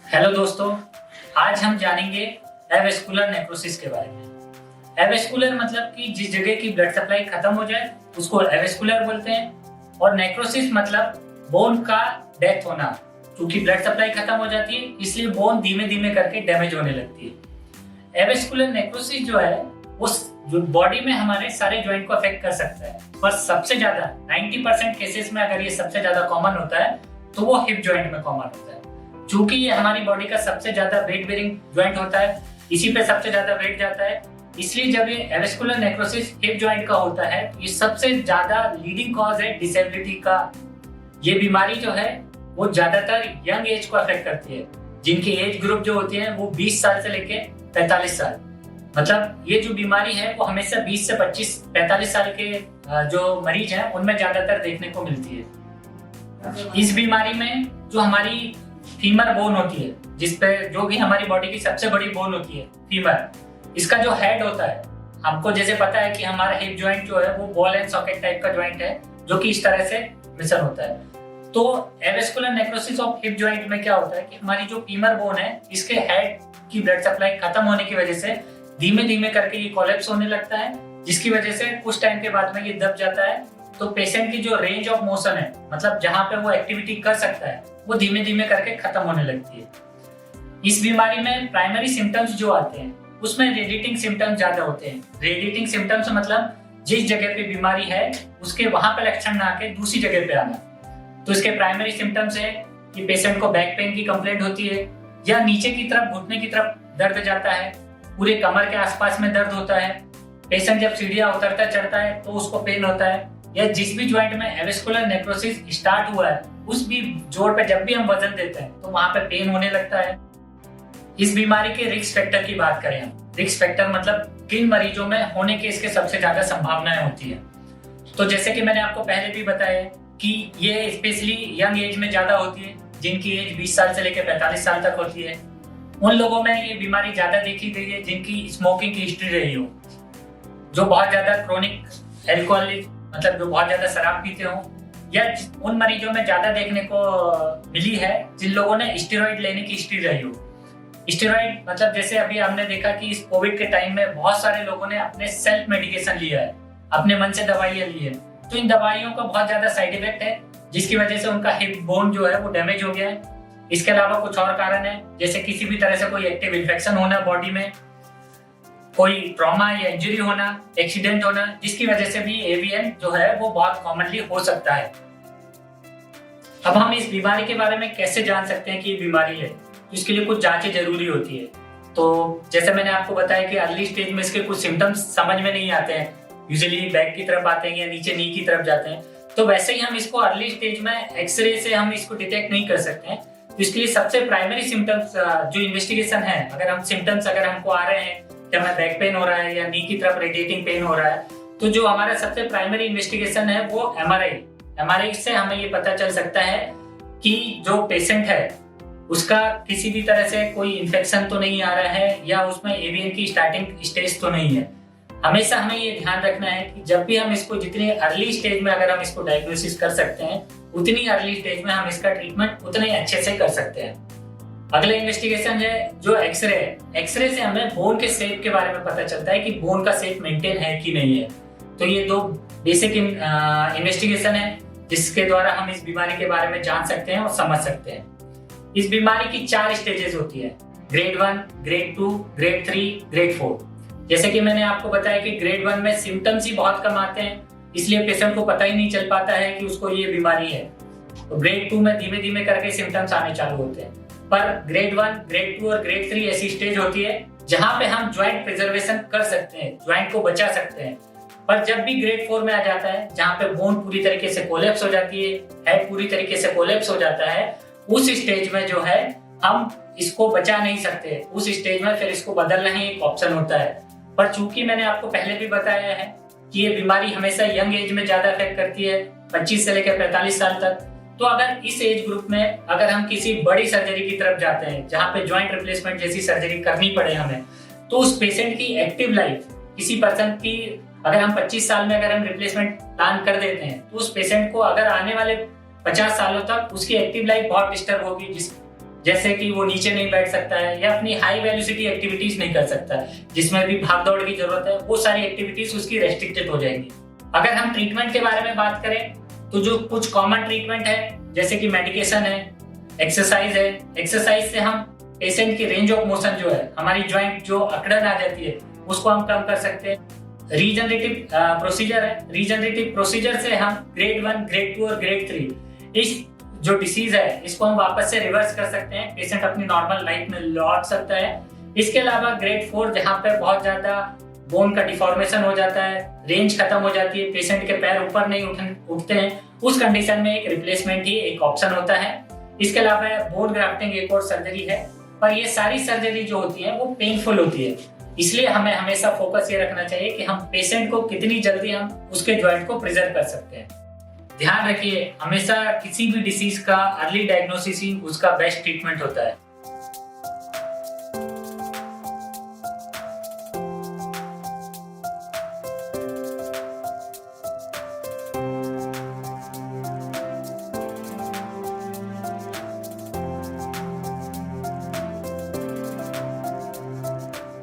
Hello दोस्तों, आज हम जानेंगे एवेस्कुलर नेक्रोसिस के बारे में। एवेस्कुलर मतलब कि जिस जगह की ब्लड सप्लाई खत्म हो जाए उसको एवेस्कुलर बोलते हैं, और नेक्रोसिस मतलब बोन का डेथ होना। क्योंकि ब्लड सप्लाई खत्म हो जाती है इसलिए बोन धीमे धीमे करके डैमेज होने लगती है। एवेस्कुलर नेक्रोसिस जो है उस बॉडी में हमारे सारे ज्वाइंट को अफेक्ट कर सकता है, पर सबसे ज्यादा 90% केसेस में अगर ये सबसे ज्यादा कॉमन होता है तो वो हिप ज्वाइंट में कॉमन होता है। चूंकि ये हमारी बॉडी का सबसे ज्यादा वेट बेरिंग ज्वाइंट होता है, इसी पे सबसे ज्यादा वेट जाता है, इसलिए जब ये एवेस्कुलर नेक्रोसिस हिप ज्वाइंट का होता है ये सबसे ज्यादा लीडिंग कॉज है डिसेबिलिटी का। ये बीमारी जो है वो ज्यादातर यंग एज को अफेक्ट करती है, जिनकी एज ग्रुप जो होती है वो 20 साल से लेके 45 साल। मतलब ये जो बीमारी है वो हमेशा 20 से 45 साल के जो मरीज हैं उनमें ज्यादातर देखने को मिलती है। इस बीमारी में जो हमारी फीमर बोन होती है, जिसपे जो भी हमारी बॉडी की सबसे बड़ी बोन होती है फीमर, इसका जो हेड होता है, हमको जैसे पता है कि हमारा हिप जॉइंट जो है वो बॉल एंड सॉकेट टाइप का जॉइंट है जो कि इस तरह से मिशन होता है। तो avascular necrosis of hip joint में क्या होता है कि हमारी जो फीमर बोन है इसके हेड की ब्लड सप्लाई खत्म होने की वजह से धीमे धीमे करके ये कोलैप्स होने लगता है, जिसकी वजह से कुछ टाइम के बाद में ये दब जाता है। तो पेशेंट की जो रेंज ऑफ मोशन है, मतलब जहां पे वो एक्टिविटी कर सकता है, वो धीमे धीमे करके खत्म होने लगती है। इस बीमारी में प्राइमरी सिम्टम्स जो आते हैं उसमें रेडिएटिंग सिम्टम्स ज्यादा होते हैं। रेडिएटिंग सिम्टम्स मतलब जिस जगह पे बीमारी है उसके वहां पे लक्षण ना आके दूसरी जगह पे आना। तो इसके प्राइमरी सिम्टम्स है कि पेशेंट को बैक पेन की कंप्लेंट होती है, या नीचे की तरफ घुटने की तरफ दर्द जाता है, पूरे कमर के आसपास में दर्द होता है, पेशेंट जब सीढ़ियां उतरता चढ़ता है तो उसको पेन होता है, या जिस भी ज्वाइंट में एवेस्कुलर नेक्रोसिस स्टार्ट हुआ है उस भी जोड़ पे जब भी हम वजन देते हैं तो वहां पे पेन होने लगता है। इस बीमारी के रिस्क फैक्टर की बात करें हम, रिस्क फैक्टर मतलब किन मरीजों में होने की इसके सबसे ज्यादा संभावनाएं होती है। तो जैसे कि मैंने आपको पहले भी बताया कि ये स्पेशली यंग एज में ज्यादा होती है, जिनकी एज 20 साल से लेकर 45 साल तक होती है। उन लोगों में ये बीमारी ज्यादा देखी गई है जिनकी स्मोकिंग की हिस्ट्री रही हो, जो बहुत ज्यादा क्रोनिक एल्कोहलिक मतलब जो बहुत ज्यादा शराब पीते हो, या उन मरीजों में ज्यादा देखने को मिली है जिन लोगों ने स्टेरॉइड लेने की हिस्ट्री रही हो। स्टेरॉइड मतलब जैसे अभी हमने देखा कि इस कोविड के टाइम में बहुत सारे लोगों ने अपने सेल्फ मेडिकेशन लिया है, अपने मन से दवाइयां ली है, तो इन दवाइयों का बहुत ज्यादा साइड इफेक्ट है जिसकी वजह से उनका हिप बोन जो है वो डैमेज हो गया है। इसके अलावा कुछ और कारण है, जैसे किसी भी तरह से कोई एक्टिव इन्फेक्शन होना बॉडी में, कोई ट्रॉमा या इंजरी होना, एक्सीडेंट होना, जिसकी वजह से भी एवीएन जो है वो बहुत कॉमनली हो सकता है। अब हम इस बीमारी के बारे में कैसे जान सकते हैं कि ये बीमारी है, तो इसके लिए कुछ जांचें जरूरी होती है। तो जैसे मैंने आपको बताया कि अर्ली स्टेज में इसके कुछ सिम्टम्स समझ में नहीं आते हैं, यूजुअली बैक की तरफ आते हैं या नीचे नी की तरफ जाते हैं, तो वैसे ही हम इसको अर्ली स्टेज में एक्सरे से हम इसको डिटेक्ट नहीं कर सकते हैं। तो इसके लिए सबसे प्राइमरी सिम्टम्स जो इन्वेस्टिगेशन है, अगर हम सिम्टम्स अगर हमको आ रहे हैं कि हमें बैक पेन हो रहा है या नी की तरफ रेडिएटिंग पेन हो रहा है, तो जो हमारा सबसे प्राइमरी इन्वेस्टिगेशन है वो एमआरआई से हमें ये पता चल सकता है कि जो पेशेंट है उसका किसी भी तरह से कोई इन्फेक्शन तो नहीं आ रहा है या उसमें एवीएन की स्टार्टिंग स्टेज तो नहीं है। हमेशा हमें ये ध्यान रखना है कि जब भी हम इसको जितनी अर्ली स्टेज में अगर हम इसको डायग्नोसिस कर सकते हैं उतनी अर्ली स्टेज में हम इसका ट्रीटमेंट उतने अच्छे से कर सकते हैं। अगला इन्वेस्टिगेशन है जो एक्सरे है। एक्सरे से हमें बोन के शेप के बारे में पता चलता है कि बोन का शेप मेंटेन है कि नहीं है। तो ये दो बेसिक इन्वेस्टिगेशन है जिसके द्वारा हम इस बीमारी के बारे में जान सकते हैं और समझ सकते हैं। इस बीमारी की 4 स्टेजेस होती है, ग्रेड 1, ग्रेड 2, ग्रेड 3, ग्रेड 4। जैसे कि मैंने आपको बताया कि ग्रेड 1 में सिम्टम्स ही बहुत कम आते हैं, इसलिए पेशेंट को पता ही नहीं चल पाता है कि उसको ये बीमारी है। तो ग्रेड 2 में धीमे धीमे करके सिम्टम्स आने चालू होते हैं। पर ग्रेड 1, ग्रेड 2 और ग्रेड 3 ऐसी स्टेज होती है जहां पे हम ज्वाइंट प्रिजर्वेशन कर सकते हैं, ज्वाइंट को बचा सकते हैं। पर जब भी ग्रेड 4 में आ जाता है जहां पे बोन पूरी तरीके से कोलैप्स हो जाती है, हेड पूरी तरीके से कोलैप्स हो जाता है, उस स्टेज में जो है हम इसको बचा नहीं सकते। उस स्टेज में फिर इसको बदलना ही एक ऑप्शन होता है। पर चूंकि मैंने आपको पहले भी बताया है कि ये बीमारी हमेशा यंग एज में ज्यादा अफेक्ट करती है, 25 से लेकर 45 साल तक, तो अगर इस एज ग्रुप में अगर हम किसी बड़ी सर्जरी की तरफ जाते हैं जहां पे ज्वाइंट रिप्लेसमेंट जैसी सर्जरी करनी पड़े हमें, तो उस पेशेंट की एक्टिव लाइफ, किसी पर्सन की अगर हम 25 साल में अगर हम रिप्लेसमेंट प्लान कर देते हैं तो उस पेशेंट को अगर आने वाले 50 सालों तक उसकी एक्टिव लाइफ बहुत डिस्टर्ब होगी, जैसे कि वो नीचे नहीं बैठ सकता है या अपनी हाई वेलोसिटी एक्टिविटीज नहीं कर सकता है, जिसमें भी भाग दौड़ की जरूरत है, वो सारी एक्टिविटीज उसकी रेस्ट्रिक्टेड हो जाएंगी। अगर हम ट्रीटमेंट के बारे में बात करें तो जो कुछ कॉमन ट्रीटमेंट है जैसे कि मेडिकेशन है, एक्सरसाइज है। एक्सरसाइज से हम पेशेंट की रेंज ऑफ मोशन जो है, हमारी ज्वाइंट जो अकड़न आ जाती है, उसको हम कम कर सकते हैं। रीजनरेटिव प्रोसीजर है। रीजनरेटिव प्रोसीजर से हम ग्रेड 1, ग्रेड 2 और ग्रेड 3 इस जो डिसीज है इसको हम वापस से रिवर्स कर सकते हैं, पेशेंट अपनी नॉर्मल लाइफ में लौट सकता है। इसके अलावा ग्रेड 4 जहाँ पे बहुत ज्यादा बोन का डिफॉर्मेशन हो जाता है, रेंज खत्म हो जाती है, पेशेंट के पैर ऊपर नहीं उठते हैं, उस कंडीशन में एक रिप्लेसमेंट ही एक ऑप्शन होता है। इसके अलावा बोन ग्राफ्टिंग एक और सर्जरी है, पर ये सारी सर्जरी जो होती है वो पेनफुल होती है, इसलिए हमें हमेशा फोकस ये रखना चाहिए कि हम पेशेंट को कितनी जल्दी हम उसके जॉइंट को प्रिजर्व कर सकते हैं। ध्यान रखिए, हमेशा किसी भी डिसीज का अर्ली डायग्नोसिस ही उसका बेस्ट ट्रीटमेंट होता है।